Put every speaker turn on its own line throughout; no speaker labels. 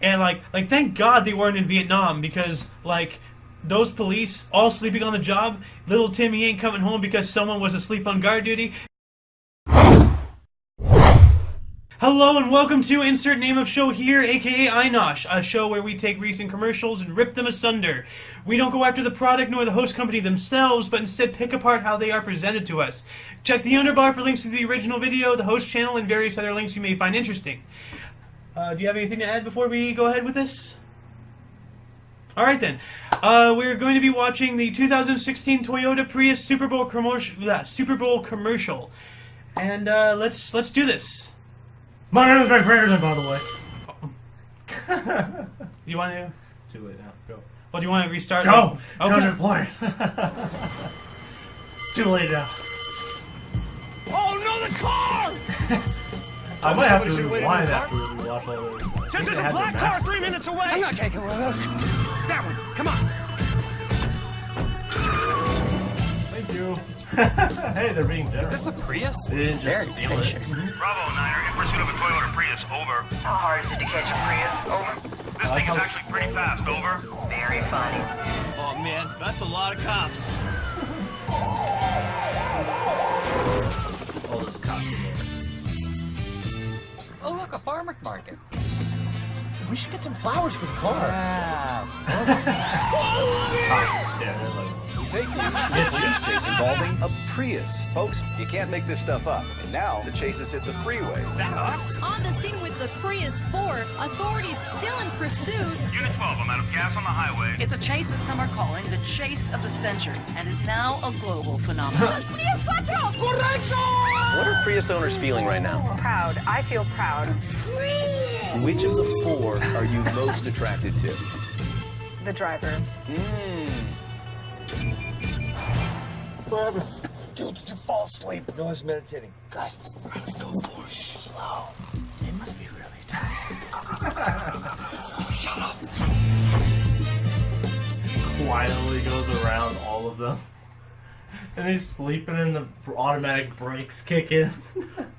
And like thank God they weren't in Vietnam, because like those police all sleeping on the job, little Timmy ain't coming home because someone was asleep on guard duty. Hello and welcome to Insert Name of Show here, aka I.N.O.S.H, a show where we take recent commercials and rip them asunder. We don't go after the product nor the host company themselves, but instead pick apart how they are presented to us. Check the underbar for links to the original video, the host channel, and various other links you may find interesting. Do you have anything to add before we go ahead with this? Alright then. We're going to be watching the 2016 Toyota Prius Super Bowl commercial. And let's do this.
My name is Greg Ferguson, by the way.
You want to?
Too late now. Go.
Well, do you want to restart?
Go!
Okay.
Go to the point. Too late now.
Oh no, the car!
I might have to rewind after we watch all those.
Says there's a black car 3 minutes away! I'm not taking one of those. That one, come on.
Thank you. Hey, they're being generous.
Is this a Prius?
They didn't just steal it.
Bravo, Niner. In pursuit of a Toyota Prius. Over.
How hard is it to catch a Prius? Over.
This thing is actually pretty fast. Over.
Very funny.
Oh man, that's a lot of cops.
All those cops in there.
Oh, look, a farmer's market.
We should get some flowers for the car.
Cops, yeah, they're like...
Take a police chase involving a Prius. Folks, you can't make this stuff up. And now the chase has hit the freeway.
Is that us?
On the scene with the Prius 4, authorities still in pursuit.
Unit 12, I'm out of gas on the highway.
It's a chase that some are calling the chase of the century and is now a global phenomenon.
What are Prius owners feeling right now?
Proud. I feel proud.
Which of the four are you most attracted to?
The driver.
Dude, did you fall asleep? No, I was meditating. Guys, we're gonna go more slow. They must be really tired. Shut up.
Quietly goes around all of them. And he's sleeping and the automatic brakes kick in.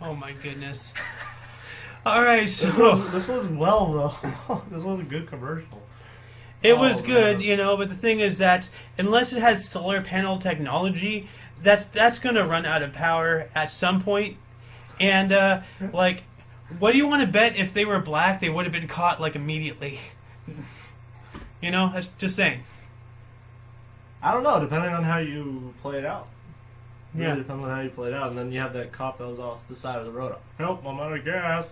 Oh my goodness. Alright, so...
This was well, though. This was a good commercial.
It was good,
man.
you know, but the thing is that unless it has solar panel technology, that's going to run out of power at some point. And, like, what do you want to bet if they were black, they would have been caught, like, immediately? You know, that's just saying.
I don't know, depending on how you play it out.
Yeah.
Really depending on how you play it out. And then you have that cop that was off the side of the road. Help, I'm out of gas.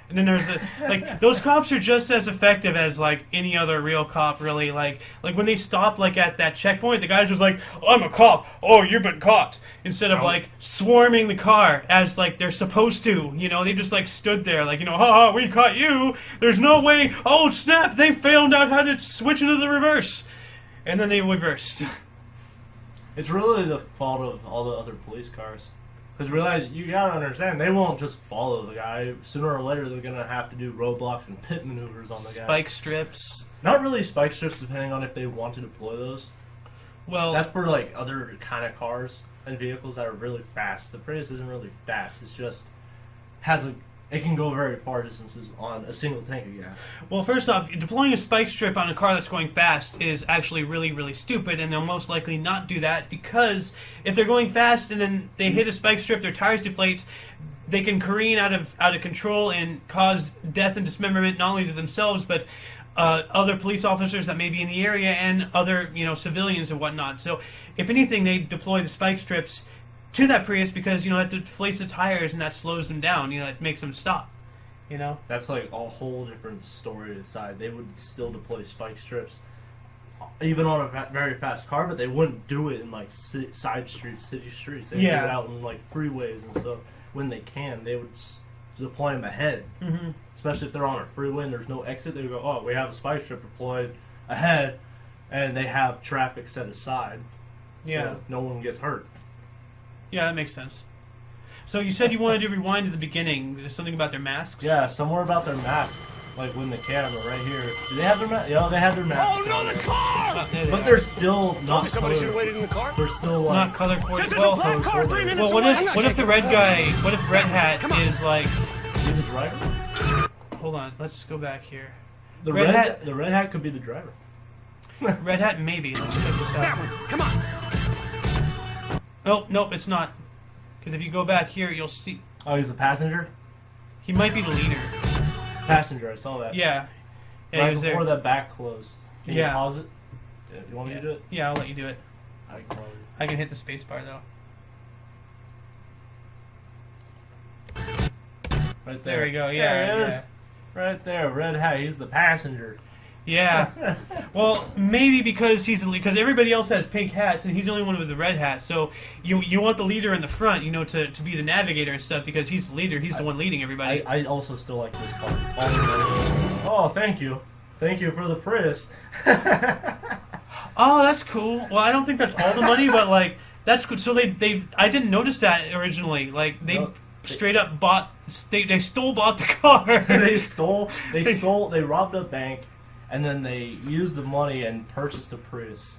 And then there's like those cops are just as effective as like any other real cop, really. Like when they stop like at that checkpoint, the guy's just like, "I'm a cop. Oh, you've been caught." Instead of like swarming the car as like they're supposed to. You know, they just like stood there like, you know, "Ha ha, we caught you. There's no way. Oh snap, they found out how to switch into the reverse." And then they reversed.
It's really the fault of all the other police cars. Because realize, you gotta understand, they won't just follow the guy. Sooner or later, they're gonna have to do roadblocks and pit maneuvers on the guy.
Spike strips.
Not really spike strips, depending on if they want to deploy those.
Well,
That's for like other kind of cars and vehicles that are really fast. The Prius isn't really fast. It's just it can go very far distances on a single tank of gas.
Well, first off, deploying a spike strip on a car that's going fast is actually really, really stupid, and they'll most likely not do that because if they're going fast and then they hit a spike strip, their tires deflate, they can careen out of control and cause death and dismemberment not only to themselves but other police officers that may be in the area and other civilians and whatnot. So, if anything, they deploy the spike strips to that Prius because, that deflates the tires and that slows them down, that makes them stop,
That's like a whole different story aside. They would still deploy spike strips, even on a very fast car, but they wouldn't do it in like side streets, city streets. They would do it out in like freeways and stuff. When they can, they would deploy them ahead. Mm-hmm. Especially if they're on a freeway and there's no exit, they would go, "Oh, we have a spike strip deployed ahead," and they have traffic set aside.
Yeah,
so no one gets hurt.
Yeah, that makes sense. So you said you wanted to rewind to the beginning. There's something about their masks?
Yeah, somewhere about their masks. Like when the camera right here. Do they have their masks? Yeah, they have their masks.
Oh no, the car!
But they're still not
Somebody should have
color.
waited in the car.
They're still like,
not color
Says
coordinated.
there's a black car 3 minutes
Well,
away.
what if the red guy? What if Red Hat is like?
you the driver?
Hold on, let's go back here.
The
Red Hat.
The red hat could be the driver.
Red Hat, maybe. Let's check this
That
out.
one. Come on.
Oh, nope, it's not. Because if you go back here, you'll see
Oh, he's a passenger.
he might be the leader.
Passenger. I saw that.
Yeah. Yeah, he
Right
was
before
there.
that back closed. Can
Yeah.
you pause it? Yeah, you want me to do it?
Yeah, I'll let you do it.
I can probably.
I can hit the space bar though.
Right there.
There we go. Yeah,
There it
yeah.
is. Right there, red hat. He's the passenger.
Yeah. Well, maybe because because everybody else has pink hats and he's the only one with the red hat. So you want the leader in the front, to be the navigator and stuff because he's the leader. He's the one leading everybody.
I also still like this car. Oh, thank you. Thank you for the Prius.
Oh, that's cool. Well, I don't think that's all the money, but like that's good. So they I didn't notice that originally. Like they straight up bought bought the car.
They robbed a bank, and then they used the money and purchased a Prius.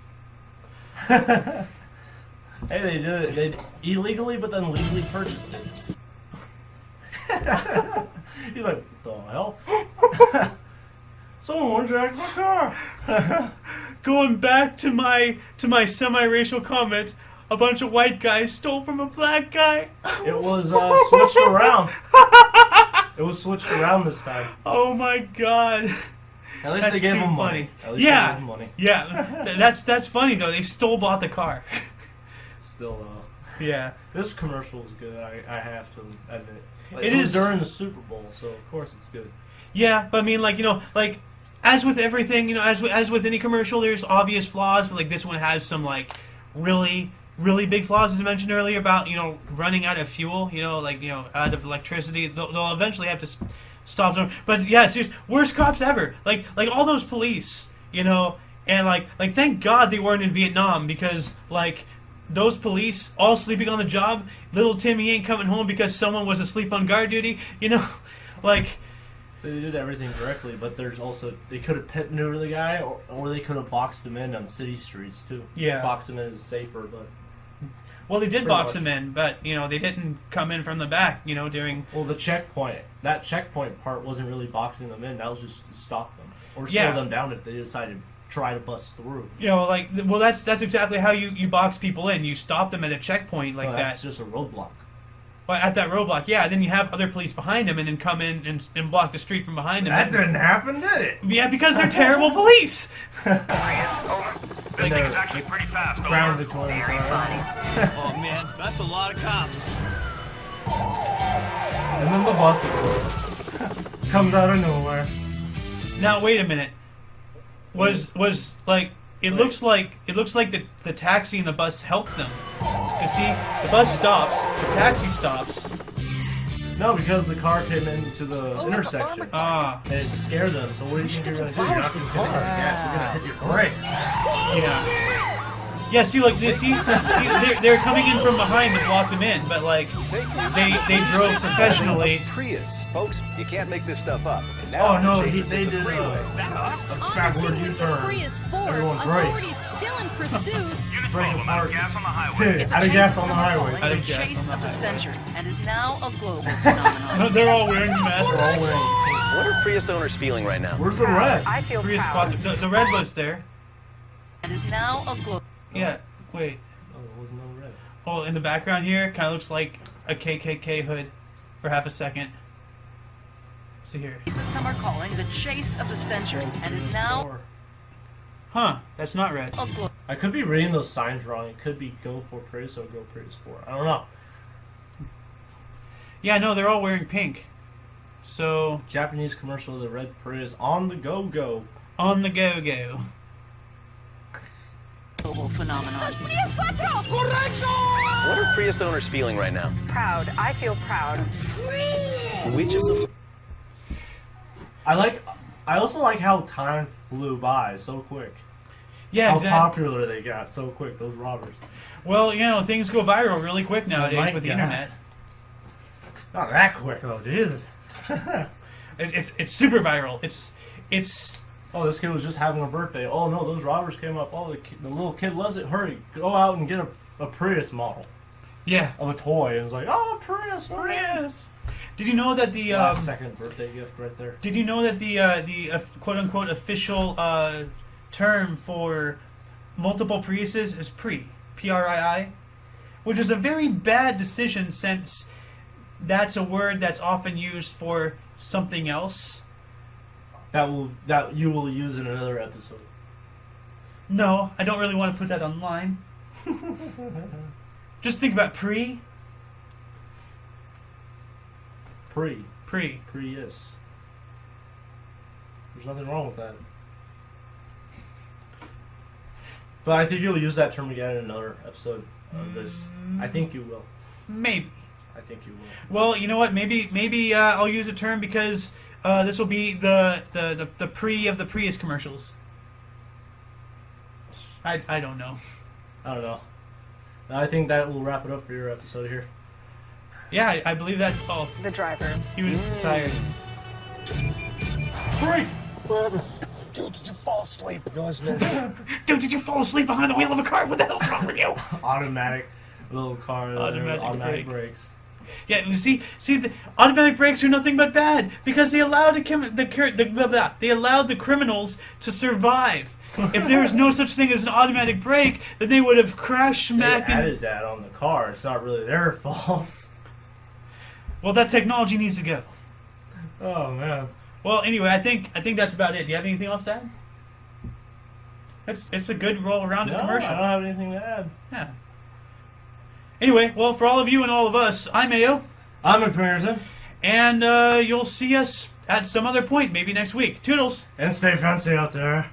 Hey, they did it. They illegally, but then legally purchased it. He's like, what the hell? Someone jacked my car.
Going back to my semi-racial comment, a bunch of white guys stole from a black guy.
It was switched around. It was switched around this time.
Oh my god.
At least
That's
they gave
too
him money.
funny.
At least
Yeah.
they gave him money.
Yeah, that's funny though. They bought the car.
Still,
Yeah.
this commercial is good. I have to admit. Like,
It
it was
is.
during the Super Bowl, so of course it's good.
Yeah, but I mean, like as with everything, as with any commercial, there's obvious flaws, but like this one has some like really big flaws, as I mentioned earlier about running out of fuel, out of electricity. They'll eventually have to stop them. But yeah, seriously, worst cops ever. Like all those police, and like thank God they weren't in Vietnam because like those police all sleeping on the job. Little Timmy ain't coming home because someone was asleep on guard duty. Like.
So they did everything correctly, but there's also they could have pit maneuvered the guy, or they could have boxed him in on city streets too.
Yeah.
Box him in is safer, but
Well, they did
Pretty
box
much.
him in, but they didn't come in from the back. During
the checkpoint. That checkpoint part wasn't really boxing them in. That was just to stop them or
Yeah.
slow them down if they decided to try to bust through.
that's exactly how you box people in. You stop them at a checkpoint like
No, that's
that.
just a roadblock.
Well, at that roadblock, yeah. Then you have other police behind them, and then come in and block the street from behind them.
That didn't happen, did it?
Yeah, because they're terrible police.
This thing is actually pretty fast.
Ground
Over.
the corner. And
Oh man, that's a lot of cops.
then the bus comes out of nowhere.
Now wait a minute. Was like it looks like the taxi and the bus helped them. You see, the bus stops, the taxi stops.
No, because the car came into the intersection.
Ah,
And it scared them. So what do you think you're going to do? You're not going to hit the gas. You're going to hit your brake.
yeah. Yeah, see, like they're coming in from behind to block them in, but like they drove professionally.
Prius. Folks, you can't make this stuff up. And
Oh, no,
the chase
they
is the
did
freeway.
Is that us?
On the
backward
scene with the
U-turn.
Prius 4,
Everyone brake.
authorities still in pursuit.
Unit
Break
12, I'm out
apart.
of gas on the highway.
It's a
Out of
chase
gas
that
on the
some are
highway.
calling
Out
the
of gas
chase
on the
of the
highway.
century and is now a global phenomenon.
They're all wearing masks.
We're all wearing.
What are Prius owners feeling right now?
Where's the red?
I feel
Prius
proud.
spots. The red was there.
And is now a global.
Yeah. Wait.
Oh, there was no red.
Oh, in the background here, kind of looks like a KKK hood for half a second. See here.
That some are calling the chase of the century and is now
Huh? That's not red.
a global.
I could be reading those signs wrong. It could be go for Prius or go Prius 4. I don't know.
Yeah, no, they're all wearing pink. So
Japanese commercial of the red Prius on the go.
on the go.
Global phenomenon.
What are Prius owners feeling right now?
Proud. I feel proud.
Which of the
I also like how time flew by so quick.
Yeah,
How
exactly.
popular they got so quick, those robbers.
Well, things go viral really quick nowadays
my
with the
God.
internet.
Not that quick though, Jesus.
It's super viral. It's
Oh, this kid was just having a birthday. Oh no, those robbers came up. Oh, the little kid loves it. Hurry, go out and get a Prius model
yeah.
of a toy. And it's like, oh, Prius.
Prius. Did you know that the
last second birthday gift right there?
Did you know that the quote unquote official term for multiple Priuses is PRII, which is a very bad decision since that's a word that's often used for something else.
That you will use in another episode.
No, I don't really want to put that online. Just think about Prius.
Prius. There's nothing wrong with that. But I think you'll use that term again in another episode of this. I think you will.
Maybe.
I think you will.
Well, you know what? Maybe I'll use a term because this will be the pre of the Prius commercials. I don't know.
I don't know. I think that will wrap it up for your episode here.
Yeah, I believe that's all.
The driver.
He was tired. Great.
Dude, did you fall asleep? No, it's meditating.
Dude, did you fall asleep behind the wheel of a car? What the hell's wrong with you?
Automatic little car.
Automatic
brakes.
Yeah, you see, the automatic brakes are nothing but bad because they allowed they allowed the criminals to survive. If there was no such thing as an automatic brake, then they would have crashed smack.
They added that on the car. It's not really their fault.
Well, that technology needs to go.
Oh man.
Well, anyway, I think that's about it. Do you have anything else to add? It's a good roll around the commercial.
I don't have anything to add.
Yeah. Anyway, well, for all of you and all of us, I'm Ayo.
I'm McPherson.
And you'll see us at some other point, maybe next week. Toodles.
And stay fancy out there.